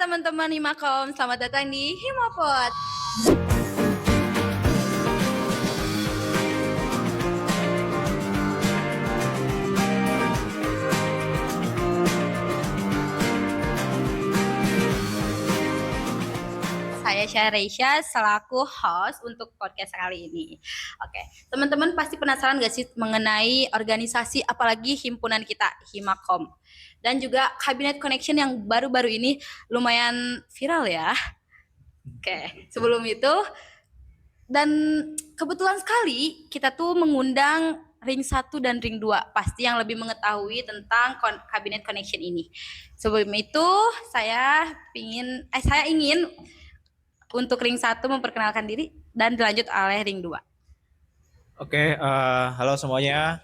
teman-teman Himakom, selamat datang di Himapod. Saya Syahreisha selaku host untuk podcast kali ini. Oke, teman-teman pasti penasaran gak sih mengenai organisasi apalagi himpunan kita, Himakom. Dan juga Kabinet Connection yang baru-baru ini lumayan viral ya. Oke, sebelum itu dan kebetulan sekali kita tuh mengundang ring 1 dan ring 2 pasti yang lebih mengetahui tentang Kabinet Connection ini. Sebelum itu saya ingin untuk ring 1 memperkenalkan diri dan dilanjut oleh ring 2. Oke, halo semuanya.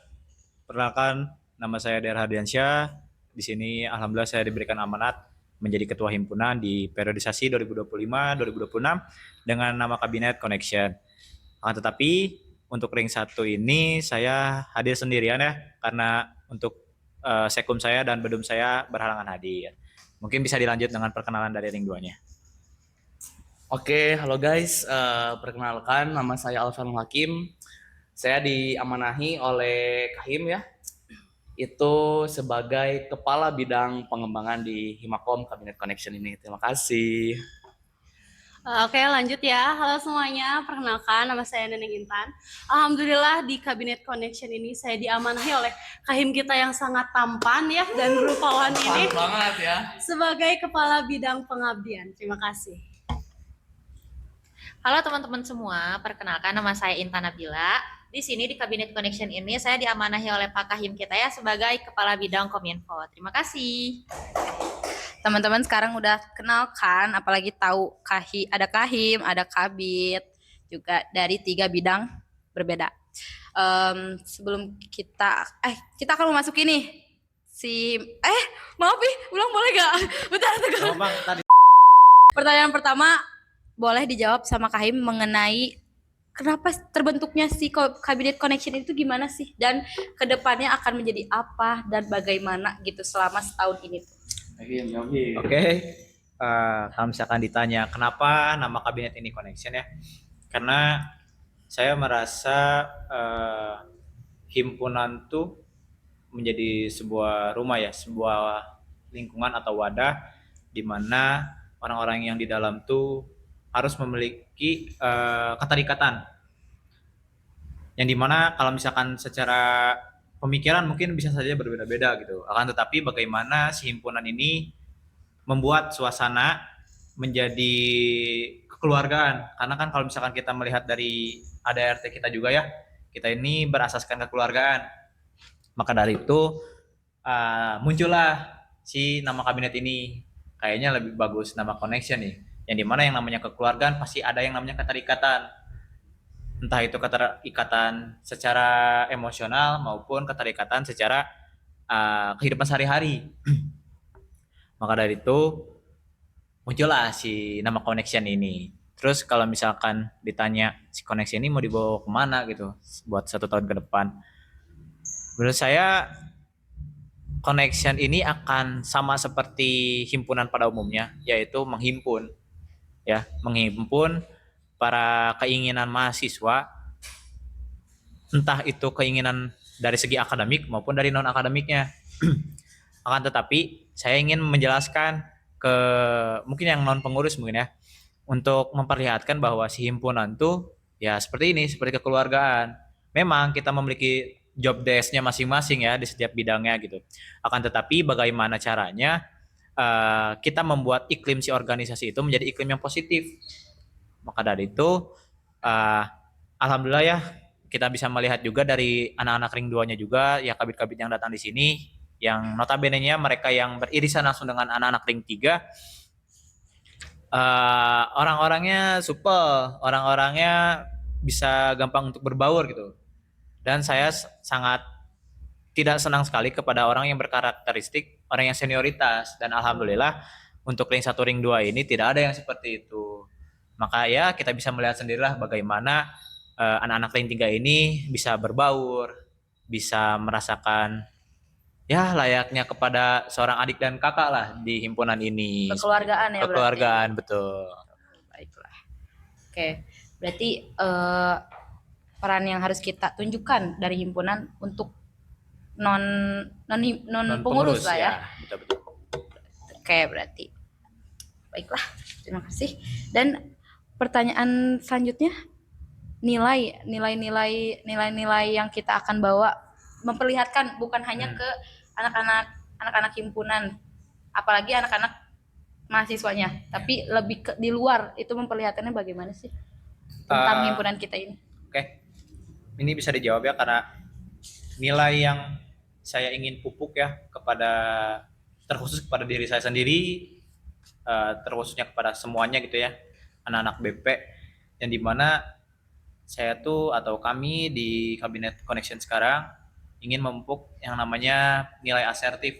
Perkenalkan, nama saya Der Hardiansyah. Di sini alhamdulillah saya diberikan amanat menjadi ketua himpunan di periodisasi 2025-2026 dengan nama Kabinet Connection. Tetapi untuk ring 1 ini saya hadir sendirian ya, karena untuk sekum saya dan bedum saya berhalangan hadir. Mungkin bisa dilanjut dengan perkenalan dari ring 2-nya. Oke, halo guys. Perkenalkan, nama saya Alfanul Hakim. Saya diamanahi oleh Kahim ya, itu sebagai Kepala Bidang Pengembangan di Himakom Kabinet Connection ini. Terima kasih. Oke, lanjut ya. Halo semuanya, perkenalkan nama saya Neneng Intan. Alhamdulillah di Kabinet Connection ini saya diamanahi oleh Kahim kita yang sangat tampan ya dan rupawan ini banget ya. sebagai Kepala Bidang Pengabdian. Terima kasih. Halo teman-teman semua, perkenalkan nama saya Intan Nabila. Di sini di Kabinet Connection ini saya diamanahi oleh Pak Kahim kita ya sebagai Kepala Bidang Kominfo. Terima kasih. Teman-teman sekarang udah kenal kan, apalagi tahu ada Kahim, ada Kabit, juga dari 3 bidang berbeda. Sebelum kita akan memasuki nih maaf ulang boleh gak? Bentar. Pertanyaan pertama boleh dijawab sama Kahim mengenai kenapa terbentuknya si Kabinet Connection itu gimana sih, dan kedepannya akan menjadi apa dan bagaimana gitu selama setahun ini. Oke, kalau misalkan ditanya kenapa nama kabinet ini Connection ya, karena saya merasa himpunan tuh menjadi sebuah rumah ya, sebuah lingkungan atau wadah di mana orang-orang yang di dalam tuh harus memiliki keterikatan, yang dimana kalau misalkan secara pemikiran mungkin bisa saja berbeda-beda gitu. Akan tetapi bagaimana si himpunan ini membuat suasana menjadi kekeluargaan. Karena kan kalau misalkan kita melihat dari ADART kita juga ya, kita ini berasaskan kekeluargaan. Maka dari itu muncullah si nama kabinet ini. Kayaknya lebih bagus nama Connection nih. Yang dimana yang namanya kekeluargaan pasti ada yang namanya keterikatan. Entah itu keterikatan secara emosional maupun keterikatan secara kehidupan sehari-hari. Maka dari itu muncullah si nama Connection ini. Terus kalau misalkan ditanya si Connection ini mau dibawa kemana gitu buat 1 tahun ke depan, menurut saya Connection ini akan sama seperti himpunan pada umumnya, yaitu menghimpun para keinginan mahasiswa, entah itu keinginan dari segi akademik maupun dari non akademiknya. Akan tetapi saya ingin menjelaskan ke mungkin yang non pengurus mungkin ya, untuk memperlihatkan bahwa si himpunan tuh ya seperti ini, seperti kekeluargaan. Memang kita memiliki job desk-nya masing-masing ya di setiap bidangnya gitu. Akan tetapi bagaimana caranya kita membuat iklim si organisasi itu menjadi iklim yang positif. Maka dari itu alhamdulillah ya kita bisa melihat juga dari anak-anak ring 2-nya juga ya, kabit-kabit yang datang di sini yang notabene-nya mereka yang beririsan langsung dengan anak-anak ring 3, orang-orangnya supel, orang-orangnya bisa gampang untuk berbaur gitu. Dan saya sangat tidak senang sekali kepada orang yang berkarakteristik orang yang senioritas, dan alhamdulillah untuk ring 1 ring 2 ini tidak ada yang seperti itu. Maka ya kita bisa melihat sendirilah bagaimana anak-anak ring 3 ini bisa berbaur, bisa merasakan ya layaknya kepada seorang adik dan kakak lah di himpunan ini. Kekeluargaan ya berarti. Kekeluargaan, betul. Baiklah. Oke, berarti peran yang harus kita tunjukkan dari himpunan untuk non pengurus lah ya. Betul betul. Oke, berarti. Baiklah, terima kasih. Dan pertanyaan selanjutnya, nilai-nilai yang kita akan bawa memperlihatkan bukan hanya ke anak-anak himpunan, apalagi anak-anak mahasiswanya, tapi lebih ke di luar itu memperlihatkannya bagaimana sih tentang himpunan kita ini? Oke. Ini bisa dijawab ya karena nilai yang saya ingin pupuk ya terkhusus kepada diri saya sendiri, terkhususnya kepada semuanya gitu ya, anak-anak BP, yang dimana saya tuh atau kami di Kabinet Connection sekarang ingin memupuk yang namanya nilai asertif.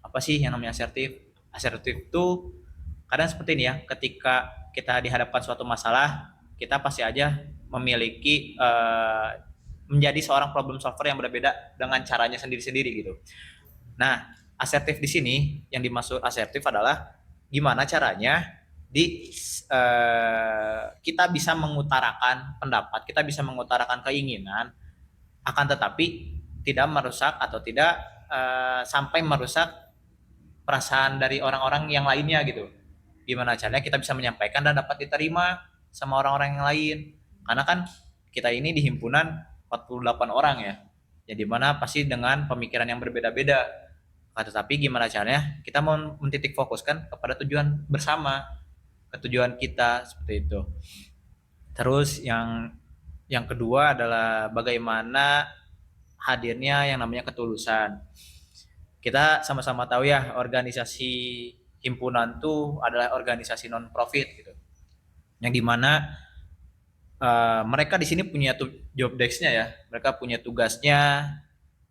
Apa sih yang namanya asertif? Asertif itu kadang seperti ini ya, ketika kita dihadapkan suatu masalah, kita pasti aja memiliki menjadi seorang problem solver yang berbeda dengan caranya sendiri-sendiri gitu. Nah, asertif di sini yang dimaksud asertif adalah gimana caranya kita bisa mengutarakan pendapat, kita bisa mengutarakan keinginan, akan tetapi tidak merusak atau tidak sampai merusak perasaan dari orang-orang yang lainnya gitu. Gimana caranya kita bisa menyampaikan dan dapat diterima sama orang-orang yang lain. Karena kan kita ini di himpunan 48 orang ya. Ya dimana pasti dengan pemikiran yang berbeda-beda. Tetapi gimana caranya kita mau mentitik fokuskan kepada tujuan bersama, ketujuan kita seperti itu. Terus yang kedua adalah bagaimana hadirnya yang namanya ketulusan. Kita sama-sama tahu ya, organisasi himpunan itu adalah organisasi non profit gitu. Yang dimana mereka di sini punya job desk-nya ya, mereka punya tugasnya.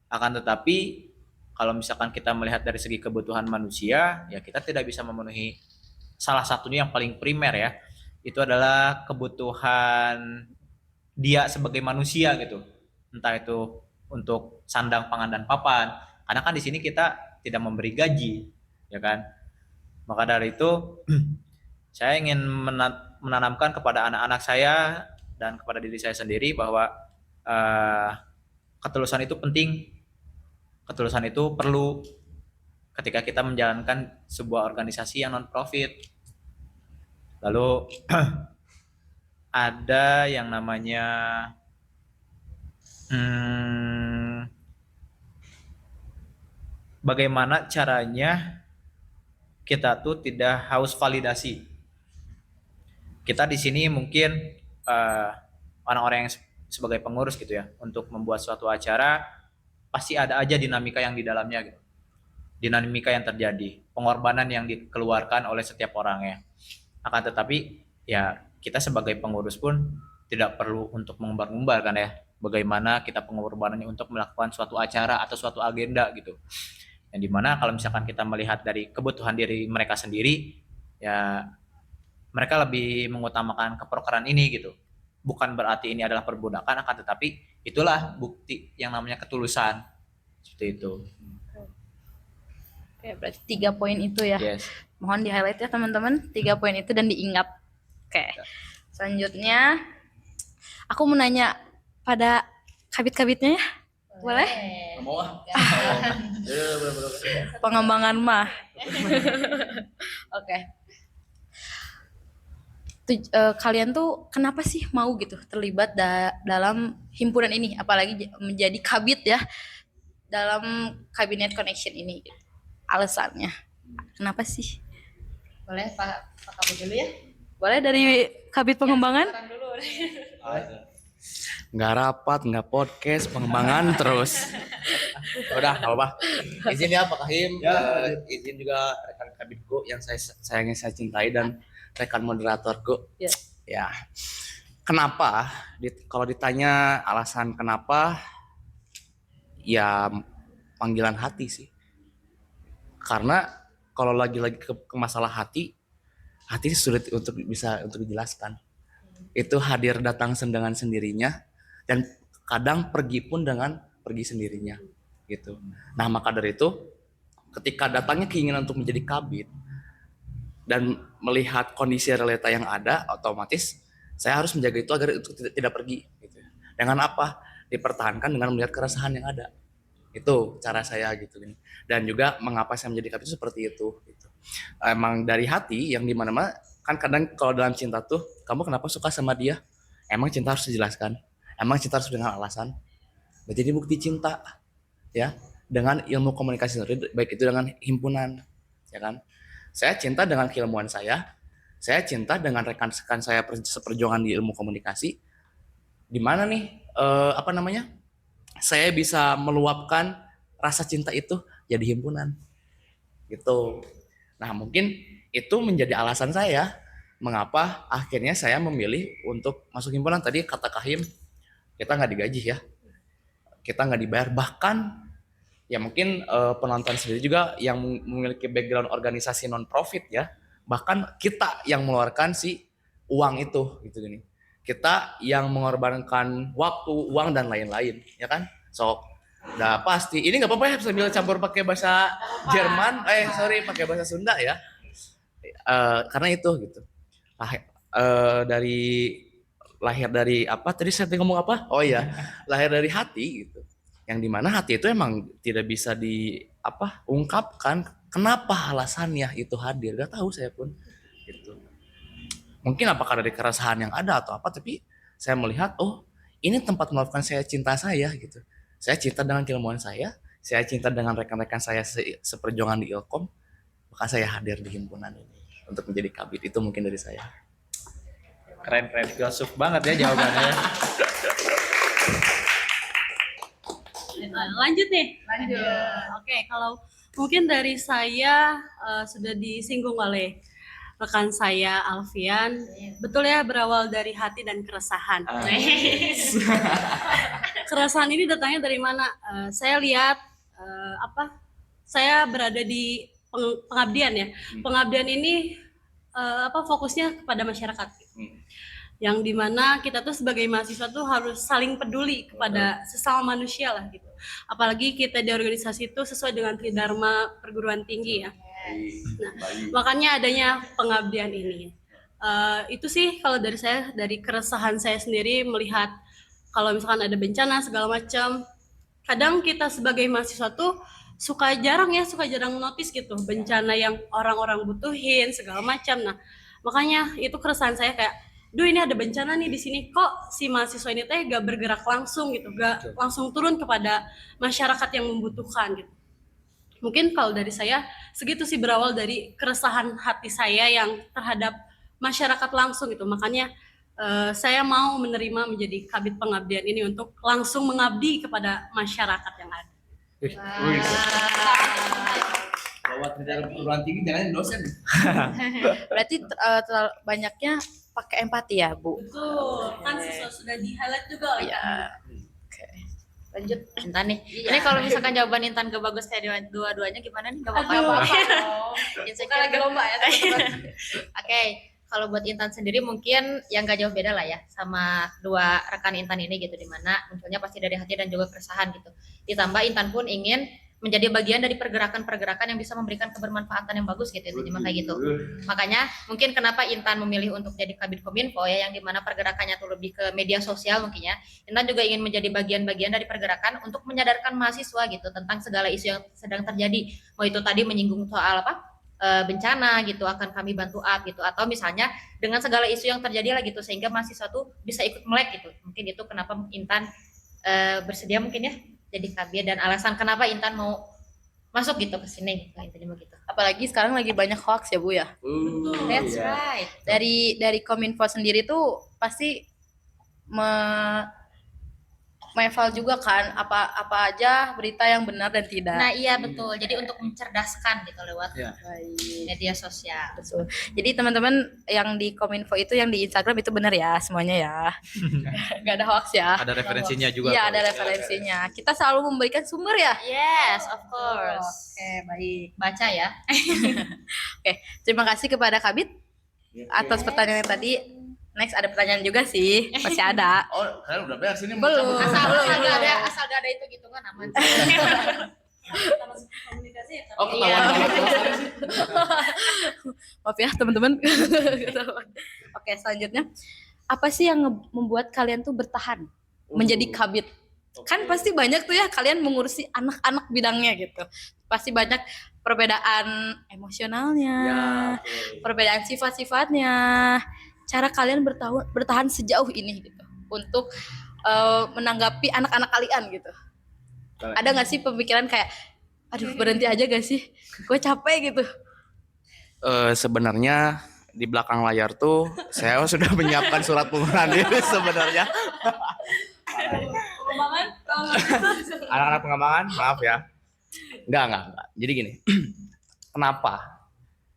Akan tetapi kalau misalkan kita melihat dari segi kebutuhan manusia, ya kita tidak bisa memenuhi salah satunya yang paling primer ya, itu adalah kebutuhan dia sebagai manusia gitu, entah itu untuk sandang, pangan, dan papan. Karena kan di sini kita tidak memberi gaji, ya kan. Maka dari itu saya ingin menanamkan kepada anak-anak saya dan kepada diri saya sendiri bahwa ketulusan itu penting, ketulusan itu perlu ketika kita menjalankan sebuah organisasi yang non profit. Lalu ada yang namanya bagaimana caranya kita tuh tidak haus validasi. Kita di sini mungkin orang-orang yang sebagai pengurus gitu ya, untuk membuat suatu acara pasti ada aja dinamika yang di dalamnya gitu. Dinamika yang terjadi, pengorbanan yang dikeluarkan oleh setiap orangnya. Akan tetapi ya kita sebagai pengurus pun tidak perlu untuk mengumbar-ngumbar kan ya, bagaimana kita pengorbanannya untuk melakukan suatu acara atau suatu agenda gitu. Yang dimana kalau misalkan kita melihat dari kebutuhan diri mereka sendiri, ya mereka lebih mengutamakan keprokeran ini gitu. Bukan berarti ini adalah perbudakan, akan tetapi itulah bukti yang namanya ketulusan. Seperti itu. Oke, berarti 3 poin itu ya. Yes. Mohon di highlight ya teman-teman, 3 poin itu dan diingat. Oke. Selanjutnya aku mau nanya pada kabit-kabitnya ya. Boleh? Mau ah. Pengembangan mah. Oke. Kalian tuh kenapa sih mau gitu terlibat dalam himpunan ini, apalagi menjadi kabit ya dalam Kabinet Connection ini? Alasannya kenapa sih? Boleh Pak Kamu dulu ya? Boleh dari kabit pengembangan? Nggak rapat, nggak podcast, pengembangan terus. Udah, nggak apa-apa. Izin ya Pak Kahim, izin juga rekan kabitku yang saya sayangi, saya cintai, dan rekan moderatorku. Ya. Ya. Kenapa? Kalau ditanya alasan kenapa, ya panggilan hati sih. Karena kalau lagi-lagi ke masalah hati sulit untuk dijelaskan. Itu hadir datang dengan sendirinya, dan kadang pergi pun dengan pergi sendirinya. gitu. Nah, maka dari itu ketika datangnya keinginan untuk menjadi kabid dan melihat kondisi realita yang ada, otomatis saya harus menjaga itu agar itu tidak pergi gitu. Dengan apa? Dipertahankan dengan melihat keresahan yang ada. Itu cara saya gitu. Dan juga mengapa saya menjadi kabid itu seperti itu gitu. Emang dari hati yang dimana-mana, kan kadang kalau dalam cinta tuh kamu kenapa suka sama dia? Emang cinta harus dijelaskan? Emang cinta harus dengan alasan? Jadi bukti cinta ya dengan ilmu komunikasi sendiri, baik itu dengan himpunan, ya kan? Saya cinta dengan keilmuan saya cinta dengan rekan-rekan saya seperjuangan di ilmu komunikasi. Di mana nih saya bisa meluapkan rasa cinta itu jadi himpunan gitu. Nah, mungkin itu menjadi alasan saya mengapa akhirnya saya memilih untuk masuk himpunan. Tadi kata Kahim, kita nggak digaji ya, kita nggak dibayar, bahkan ya mungkin penonton sendiri juga yang memiliki background organisasi non profit ya, bahkan kita yang mengeluarkan si uang itu gitu gini, kita yang mengorbankan waktu, uang dan lain-lain ya kan. So udah pasti ini nggak apa-apa ya sambil campur pakai bahasa Jerman, pakai bahasa Sunda ya, karena itu gitu. Dari lahir dari apa tadi saya ngomong apa? Oh iya, lahir dari hati gitu. Yang dimana hati itu emang tidak bisa ungkapkan kenapa alasannya itu hadir, gak tahu saya pun gitu. Mungkin apakah dari keresahan yang ada atau apa, tapi saya melihat oh ini tempat meluapkan saya cinta saya gitu. Saya cinta dengan keilmuan saya cinta dengan rekan-rekan saya seperjuangan di Ilkom, maka saya hadir di himpunan ini untuk menjadi kabid. Itu mungkin dari saya. Keren filsuf banget ya jawabannya. Lanjut nih. Oke, kalau mungkin dari saya sudah disinggung oleh rekan saya Alfian, betul ya, berawal dari hati dan keresahan. Keresahan ini datangnya dari mana? Saya lihat saya berada di pengabdian ya. Pengabdian ini fokusnya kepada masyarakat. Yang dimana kita tuh sebagai mahasiswa tuh harus saling peduli kepada sesama manusia lah gitu. Apalagi kita di organisasi itu sesuai dengan tridharma perguruan tinggi ya. Nah, makanya adanya pengabdian ini. Itu sih kalau dari saya, dari keresahan saya sendiri melihat kalau misalkan ada bencana segala macam. Kadang kita sebagai mahasiswa tuh suka jarang notice gitu bencana yang orang-orang butuhin segala macam. Nah, makanya itu keresahan saya kayak, duh ini ada bencana nih di sini, kok si mahasiswa ini teh gak bergerak langsung gitu, gak langsung turun kepada masyarakat yang membutuhkan gitu. Mungkin kalau dari saya segitu sih, berawal dari keresahan hati saya yang terhadap masyarakat langsung gitu. Makanya saya mau menerima menjadi kabid pengabdian ini untuk langsung mengabdi kepada masyarakat yang ada. Bahwa tridharma perguruan tinggi jangan dosen. Berarti terlalu banyaknya pakai empati ya, Bu? Betul, kan sudah di-highlight juga oleh Oke. Lanjut Intan nih. Ini kalau misalkan jawaban Intan gak bagus kayak dua-duanya gimana nih? Gak apa-apa. Insecure lagi lomba ya. Oke, kalau buat Intan sendiri mungkin yang gak jauh beda lah ya sama dua rekan Intan ini gitu, dimana munculnya pasti dari hati dan juga keresahan gitu. Ditambah Intan pun ingin menjadi bagian dari pergerakan-pergerakan yang bisa memberikan kebermanfaatan yang bagus gitu, intinya kayak gitu. Makanya mungkin kenapa Intan memilih untuk jadi kabid kominfo ya, yang dimana pergerakannya tuh lebih ke media sosial mungkin ya. Intan juga ingin menjadi bagian-bagian dari pergerakan untuk menyadarkan mahasiswa gitu tentang segala isu yang sedang terjadi. Mau itu tadi menyinggung soal bencana gitu, akan kami bantu up gitu, atau misalnya dengan segala isu yang terjadi lah gitu, sehingga mahasiswa tuh bisa ikut melek gitu. Mungkin itu kenapa Intan bersedia mungkin ya jadi kabid, dan alasan kenapa Intan mau masuk gitu ke sini, intinya begitu. Apalagi sekarang lagi banyak hoax ya, Bu ya. That's right. Dari Kominfo sendiri tuh pasti mengeval juga kan apa aja berita yang benar dan tidak. Nah iya betul, jadi untuk mencerdaskan gitu lewat media sosial. Betul. Jadi teman-teman yang di Kominfo itu, yang di Instagram itu benar ya semuanya ya. Gak ada hoax ya. Ada referensinya juga. Iya, ada referensinya. Kita selalu memberikan sumber ya. Yes, of course. Oke, baik. Baca ya. Oke, terima kasih kepada Kabid atas pertanyaan yang tadi. Next ada pertanyaan juga sih, masih ada. Oh, kalian udah beres ini Belum. Asal gak ada itu gitu kan aman. Komunikasi ya. Oh, ketahuan banget. Maaf ya teman-teman. Oke, selanjutnya apa sih yang membuat kalian tuh bertahan menjadi kabit? Kan pasti banyak tuh ya kalian mengurusi anak-anak bidangnya gitu. Pasti banyak perbedaan emosionalnya, Ya, perbedaan sifat-sifatnya. Cara kalian bertahan sejauh ini gitu untuk menanggapi anak-anak kalian gitu. Ada nggak sih pemikiran kayak, aduh berhenti aja gak sih? Gue capek gitu. Sebenarnya di belakang layar tuh saya sudah menyiapkan surat pengunduran diri sebenarnya. Anak-anak pengembangan, maaf ya. Enggak. Jadi gini, kenapa?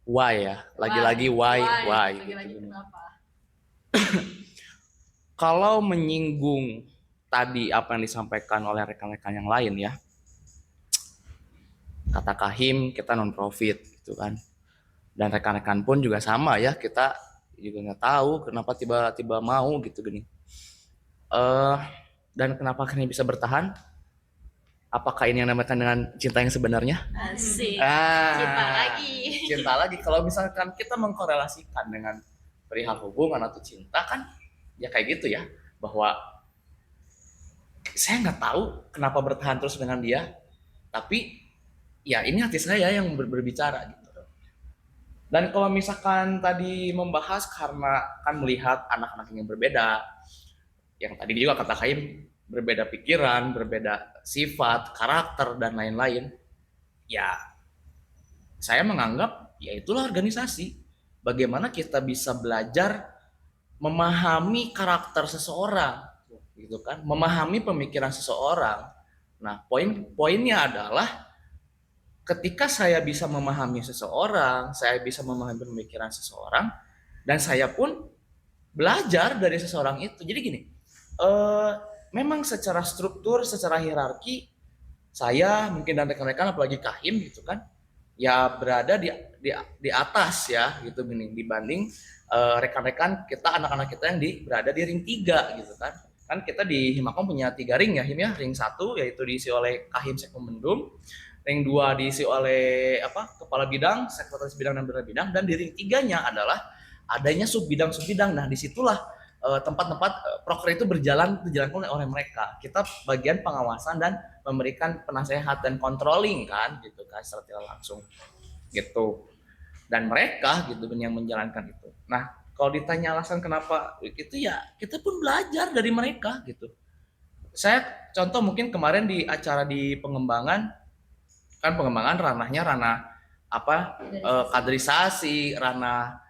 Why ya? Lagi-lagi why. Lagi-lagi Gitu. kenapa? Kalau menyinggung tadi apa yang disampaikan oleh rekan-rekan yang lain ya, kata Kahim kita non profit gitu kan, dan rekan-rekan pun juga sama ya, kita juga nggak tahu kenapa tiba-tiba mau gitu gini. Dan kenapa akhirnya bisa bertahan? Apakah ini yang dinamakan dengan cinta yang sebenarnya? Asik. Cinta lagi. Kalau misalkan kita mengkorelasikan dengan perihal hubungan atau cinta kan ya kayak gitu ya, bahwa saya nggak tahu kenapa bertahan terus dengan dia, tapi ya ini hati saya yang berbicara gitu. Dan kalau misalkan tadi membahas karena kan melihat anak-anak yang berbeda, yang tadi juga kata Kaim, berbeda pikiran, berbeda sifat, karakter, dan lain-lain, ya saya menganggap ya itulah organisasi. Bagaimana kita bisa belajar memahami karakter seseorang, gitu kan, memahami pemikiran seseorang. Nah, poinnya adalah ketika saya bisa memahami seseorang, saya bisa memahami pemikiran seseorang, dan saya pun belajar dari seseorang itu. Jadi gini, memang secara struktur, secara hierarki, saya mungkin dan rekan-rekan apalagi Kahim gitu kan, ya berada di atas ya gitu gini dibanding rekan-rekan kita, anak-anak kita yang berada di ring 3 gitu kan. Kan kita di Himakom punya 3 ring ya Him ya. Ring 1 yaitu diisi oleh Kahim Sekmendum, ring 2 diisi oleh kepala bidang, sekretaris bidang dan bidang bidang, dan di ring 3-nya adalah adanya sub bidang. Nah, disitulah tempat-tempat proker itu dijalankan oleh mereka. Kita bagian pengawasan dan memberikan penasehat dan controlling kan gitu kan secara tidak langsung gitu. Dan mereka gitu yang menjalankan itu. Nah, kalau ditanya alasan kenapa itu ya kita pun belajar dari mereka gitu. Saya contoh mungkin kemarin di acara di pengembangan, kan pengembangan ranahnya ranah kaderisasi, ranah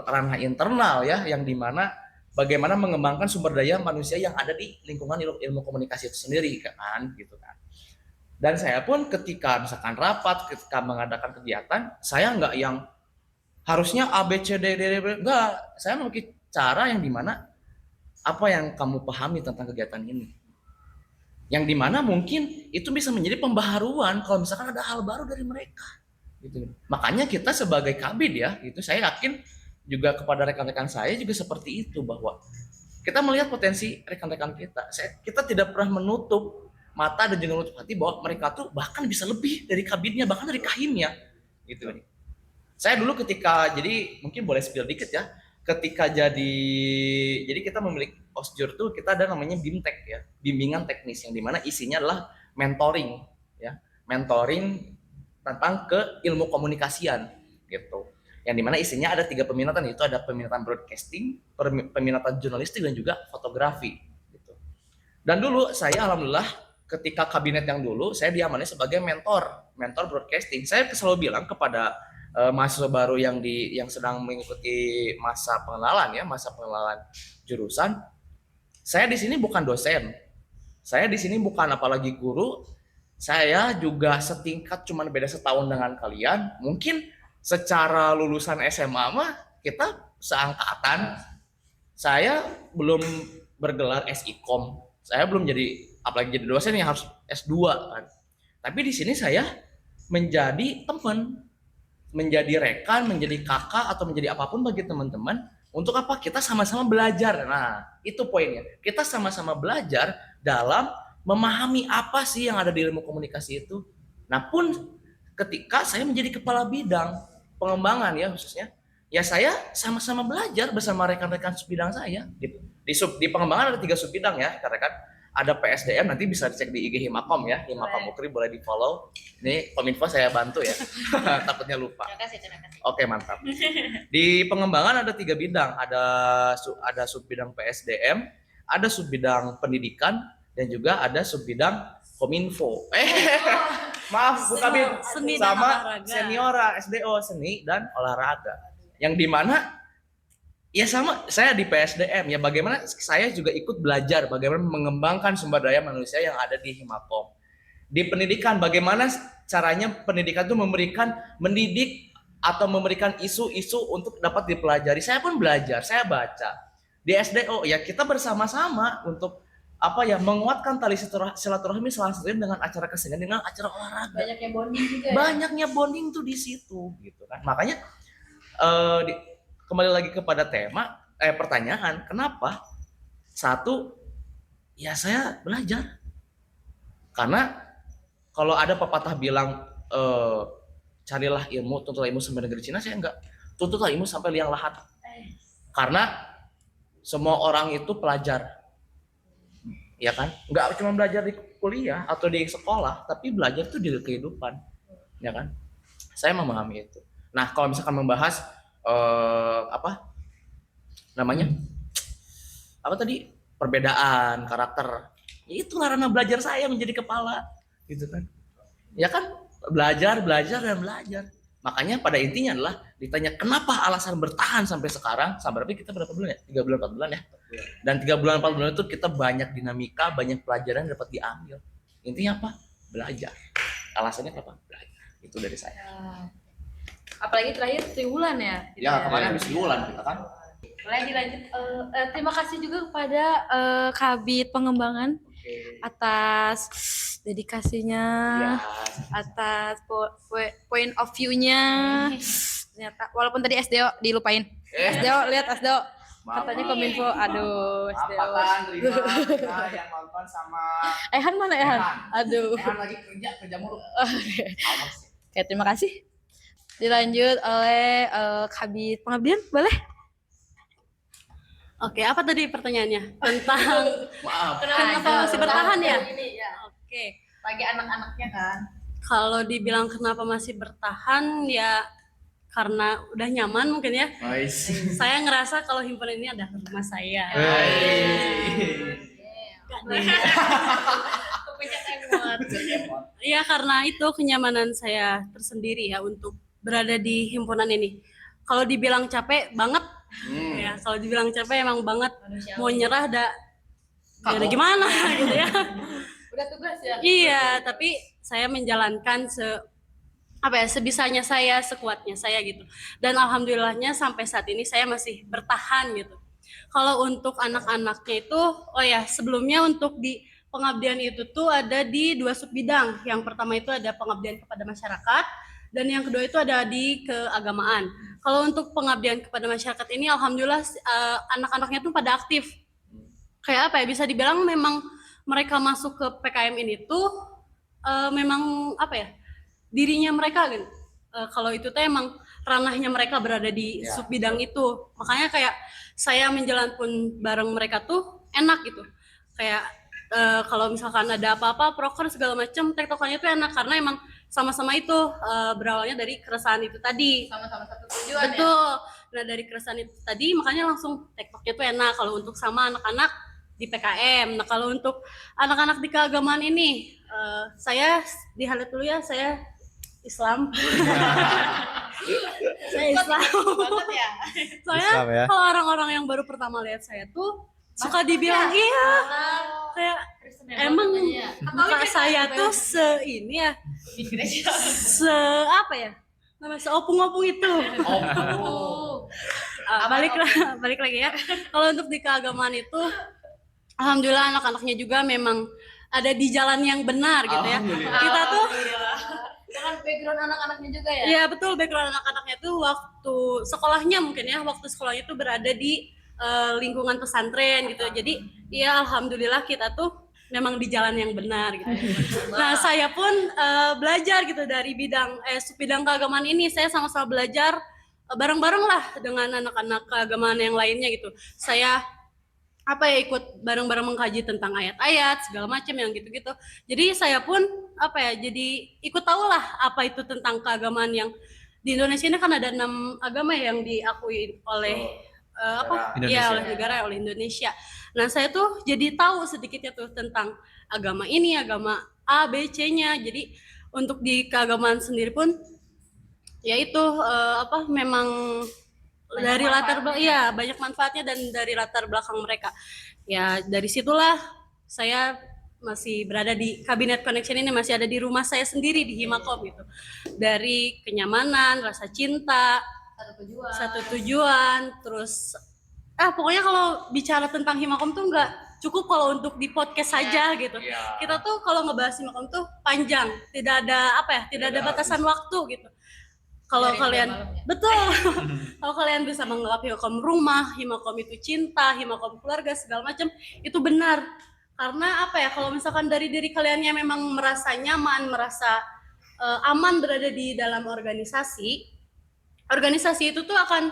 ranah internal ya, yang dimana bagaimana mengembangkan sumber daya manusia yang ada di lingkungan ilmu komunikasi itu sendiri kan gitu kan. Dan saya pun ketika misalkan rapat, ketika mengadakan kegiatan, saya nggak yang harusnya A B C D D enggak, saya memiliki cara yang dimana apa yang kamu pahami tentang kegiatan ini, yang dimana mungkin itu bisa menjadi pembaharuan kalau misalkan ada hal baru dari mereka gitu. Makanya kita sebagai kabid ya, itu saya yakin juga kepada rekan-rekan saya juga seperti itu, bahwa kita melihat potensi rekan-rekan kita. Kita tidak pernah menutup mata dan juga menutup hati bahwa mereka tuh bahkan bisa lebih dari kabidnya, bahkan dari kahimnya gitu. Saya dulu ketika, jadi mungkin boleh spill dikit ya, ketika jadi kita memiliki OSJUR tuh kita ada namanya BIMTEK ya, bimbingan teknis, yang dimana isinya adalah mentoring ya, mentoring tentang ilmu komunikasian gitu, yang dimana isinya ada 3 peminatan, yaitu ada peminatan broadcasting, peminatan jurnalistik, dan juga fotografi gitu. Dan dulu saya alhamdulillah ketika kabinet yang dulu saya diamanai sebagai mentor broadcasting. Saya selalu bilang kepada mahasiswa baru yang sedang mengikuti masa pengenalan jurusan, saya di sini bukan dosen, saya di sini bukan apalagi guru, saya juga setingkat, cuman beda setahun dengan kalian. Mungkin secara lulusan SMA mah kita seangkatan. Saya belum bergelar SIKOM, saya belum jadi apalagi jadi dosen yang harus S2 kan. Tapi di sini saya menjadi teman, menjadi rekan, menjadi kakak, atau menjadi apapun bagi teman-teman Untuk apa? Kita sama-sama belajar. Nah, itu poinnya. Kita sama-sama belajar dalam memahami apa sih yang ada di ilmu komunikasi itu. Nah, pun ketika saya menjadi kepala bidang pengembangan ya khususnya, ya saya sama-sama belajar bersama rekan-rekan subbidang saya gitu. Di pengembangan ada 3 subbidang ya, karena kan ada PSDM, nanti bisa dicek di IG Himakom ya, Himakom Ukri, boleh di follow. Ini kominfo saya bantu ya, takutnya lupa. Terima kasih. Oke, mantap. Di pengembangan ada 3 bidang, ada subbidang PSDM, ada subbidang pendidikan, dan juga ada subbidang kominfo. Maaf, bukan Seni dan sama olahraga. seniora SDO, seni dan olahraga. Yang dimana ya sama saya di PSDM ya, bagaimana saya juga ikut belajar bagaimana mengembangkan sumber daya manusia yang ada di Himakom. Di pendidikan, bagaimana caranya pendidikan itu mendidik atau memberikan isu-isu untuk dapat dipelajari. Saya pun belajar, saya baca. Di SDO ya kita bersama-sama untuk menguatkan tali silaturahmi, salah satunya dengan acara kesenian, dengan acara olahraga. Banyaknya bonding juga. Banyaknya bonding tuh di situ gitu kan. Makanya kembali lagi kepada pertanyaan, kenapa? Satu, ya saya belajar. Karena kalau ada pepatah bilang carilah ilmu, tuntutlah ilmu sampai negeri Cina, saya enggak. Tuntutlah ilmu sampai liang lahat. Karena semua orang itu pelajar. Ya kan? Enggak cuma belajar di kuliah atau di sekolah, tapi belajar itu di kehidupan. Ya kan? Saya memahami itu. Nah, kalau misalkan membahas perbedaan karakter, ya itulah ranah belajar saya menjadi kepala gitu kan. Ya kan, belajar dan belajar. Makanya pada intinya adalah ditanya kenapa alasan bertahan sampai sekarang, berarti kita berapa bulan ya? 3 bulan 4 bulan ya. Dan 3 bulan 4 bulan itu kita banyak dinamika, banyak pelajaran yang dapat diambil. Intinya apa? Belajar. Alasannya apa? Belajar. Itu dari saya. Apalagi terakhir triwulan ya. Ya, kemarin habis bulan kita kan. Boleh dilanjut. Terima kasih juga kepada Kabid Pengembangan atas dedikasinya, atas point of view-nya. Ternyata walaupun tadi SDO dilupain. SDO, lihat SDO. Katanya kominfo, aduh SDO. Terima yang nonton sama Ehan mana Ehan? Aduh. Ehan lagi kerja mulu. Oke, terima kasih. Dilanjut oleh Kabid Pengabdian, boleh? Oke, apa tadi pertanyaannya? Tentang Maaf. kenapa masih bertahan ya? Oke. Bagi anak-anaknya kan. Kalau dibilang kenapa masih bertahan ya karena udah nyaman mungkin ya. Nice. Saya ngerasa kalau himpunan ini adalah rumah saya. Iya, karena itu kenyamanan saya tersendiri ya untuk berada di himpunan ini. Kalau dibilang capek banget, ya kalau dibilang capek emang banget. Mau nyerah ya udah gimana gitu ya. Udah tugas ya. Iya, tapi saya menjalankan sebisanya saya, sekuatnya saya gitu. Dan alhamdulillahnya sampai saat ini saya masih bertahan gitu. Kalau untuk anak-anaknya itu, sebelumnya untuk di pengabdian itu tuh ada di 2 subbidang. Yang pertama itu ada pengabdian kepada masyarakat, dan yang kedua itu ada di keagamaan. Kalau untuk pengabdian kepada masyarakat ini, alhamdulillah anak-anaknya tuh pada aktif. Kayak bisa dibilang memang mereka masuk ke PKM ini tuh memang dirinya mereka gitu. Kalau itu tuh emang ranahnya mereka berada di subbidang itu. Makanya kayak saya menjalan pun bareng mereka tuh enak gitu. Kayak kalau misalkan ada apa-apa, proker segala macam, tektokannya tuh enak karena emang sama-sama itu berawalnya dari keresahan itu tadi. Sama-sama satu tujuan. Betul. Nah, dari keresahan itu tadi makanya langsung tektoknya tuh enak kalau untuk sama anak-anak di PKM. Nah, kalau untuk anak-anak di keagamaan ini, saya di highlight dulu ya, saya Islam. Saya Islam. Soalnya Islam ya. kalau orang-orang yang baru pertama lihat saya tuh suka dibilang iya, kayak emang muka saya tuh namanya seopung-opung itu. Balik lagi ya. Kalau untuk di keagamaan itu, alhamdulillah anak-anaknya juga memang ada di jalan yang benar gitu ya. Kita tuh background anak-anaknya juga ya? Iya betul, background anak-anaknya tuh waktu sekolahnya mungkin ya, waktu sekolahnya tuh berada di lingkungan pesantren gitu. Jadi ya alhamdulillah kita tuh memang di jalan yang benar gitu. Nah saya pun belajar gitu dari bidang keagamaan ini. Saya sama-sama belajar bareng-bareng lah dengan anak-anak keagamaan yang lainnya gitu. Saya ikut bareng-bareng mengkaji tentang ayat-ayat segala macam yang gitu-gitu. Jadi saya pun jadi ikut tahu lah apa itu tentang keagamaan yang di Indonesia ini kan ada 6 agama yang diakui oleh Indonesia. oleh negara, oleh Indonesia. Nah saya tuh jadi tahu sedikitnya tuh tentang agama ini, agama A, B, C-nya. Jadi untuk di keagamaan sendiri pun yaitu memang dari latar belakang banyak manfaatnya dan dari latar belakang mereka. Ya dari situlah saya masih berada di Kabinet Connection ini, masih ada di rumah saya sendiri di Himakom gitu. Dari kenyamanan, rasa cinta, satu tujuan, terus pokoknya kalau bicara tentang Himakom tuh nggak cukup kalau untuk di podcast saja gitu. Kita tuh kalau ngebahas Himakom tuh panjang, tidak ada tidak ada batasan waktu gitu. Kalau kalian betul, kalau kalian bisa menganggap Himakom rumah, Himakom itu cinta, Himakom keluarga segala macam, itu benar. Karena kalau misalkan dari diri kalian yang memang merasa nyaman, merasa aman berada di dalam organisasi itu tuh akan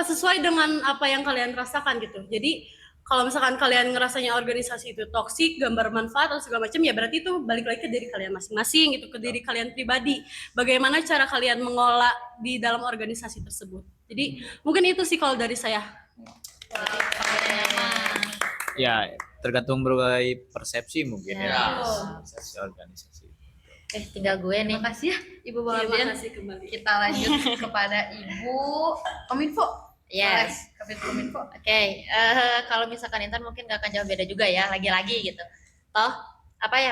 sesuai dengan apa yang kalian rasakan gitu. Jadi kalau misalkan kalian ngerasanya organisasi itu toksik, gambar manfaat atau segala macam, ya berarti itu balik lagi ke diri kalian masing-masing gitu, ke diri kalian pribadi. Bagaimana cara kalian mengolah di dalam organisasi tersebut. Jadi mungkin itu sih kalau dari saya. Ya, tergantung berbagai persepsi mungkin ya. Persepsi organisasi. Tinggal gue nih. Makasih ya Ibu Terima Babian. kasih kembali. Kita lanjut kepada Ibu Kominfo. Yes. Kabit Kominfo. Oke, kalau misalkan Intan mungkin gak akan jauh beda juga ya, lagi-lagi gitu. Toh,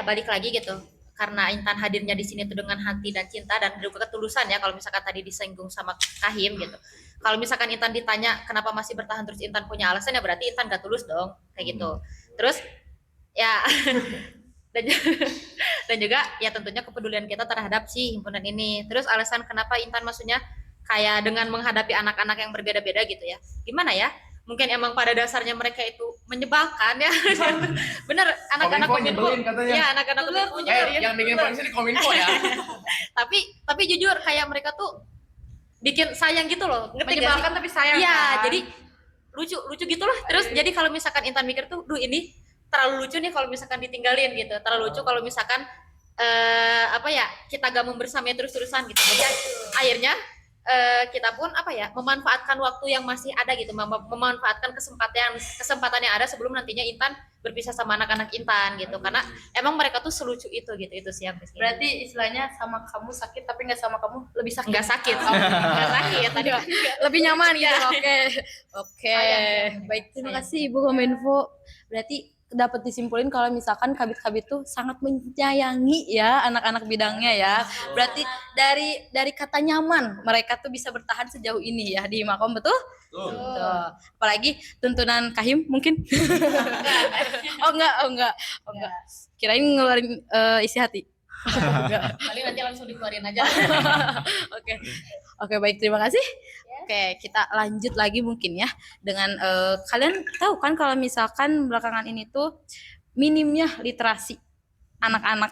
balik lagi gitu. Karena Intan hadirnya di sini tuh dengan hati dan cinta dan juga ketulusan ya, kalau misalkan tadi disinggung sama Kahim gitu. Kalau misalkan Intan ditanya kenapa masih bertahan terus Intan punya alasan, ya berarti Intan gak tulus dong, kayak gitu. Terus, ya, dan juga ya tentunya kepedulian kita terhadap si himpunan ini. Terus alasan kenapa Intan maksudnya kayak dengan menghadapi anak-anak yang berbeda-beda gitu ya, gimana ya, mungkin emang pada dasarnya mereka itu menyebalkan ya. Bener, anak-anak Kominfo ya, anak-anak Kominfo yang bikin polisi di Kominfo ya. tapi jujur kayak mereka tuh bikin sayang gitu loh, ngerti gak sih? Menyebalkan tapi sayang. Iya, kan? jadi lucu gitu lah. Terus jadi kalau misalkan Intan mikir tuh, duh ini terlalu lucu nih kalau misalkan ditinggalin gitu, terlalu lucu kalau misalkan kita gak membersamai terus-terusan gitu. Jadi akhirnya kita pun memanfaatkan waktu yang masih ada gitu, memanfaatkan kesempatan yang ada sebelum nantinya Intan berpisah sama anak-anak Intan gitu, karena emang mereka tuh selucu itu gitu. Itu sih yang Berarti istilahnya sama kamu sakit tapi nggak sama kamu lebih sakit. nggak sakit nggak sakit tadi Lebih nyaman gitu. Oke. Baik, terima Sayang. kasih Ibu Kominfo. Berarti dapat disimpulin kalau misalkan kabit-kabit tuh sangat menyayangi ya anak-anak bidangnya ya. Berarti dari kata nyaman mereka tuh bisa bertahan sejauh ini ya di Himakom, betul? Tuh. Apalagi tuntunan Kahim mungkin. Oh enggak. Kirain ngeluarin isi hati. paling nanti langsung dikeluarin aja. Oke, baik, terima kasih. Oke, kita lanjut lagi mungkin ya dengan kalian tahu kan kalau misalkan belakangan ini tuh minimnya literasi anak-anak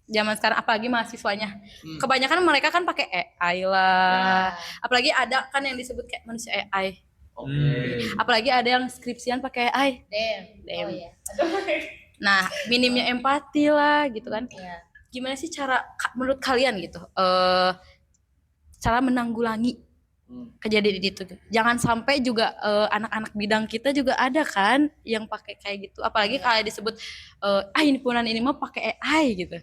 zaman sekarang, apalagi mahasiswanya. Kebanyakan mereka kan pakai AI lah. Apalagi ada kan yang disebut kayak manusia AI. Apalagi ada yang skripsian pakai AI. Damn. Oh iya. Nah, minimnya empati lah gitu kan. Iya. Gimana sih menurut kalian gitu cara menanggulangi kejadian itu? Jangan sampai juga anak-anak bidang kita juga ada kan yang pakai kayak gitu, apalagi kalau disebut himpunan ini mah pakai AI gitu.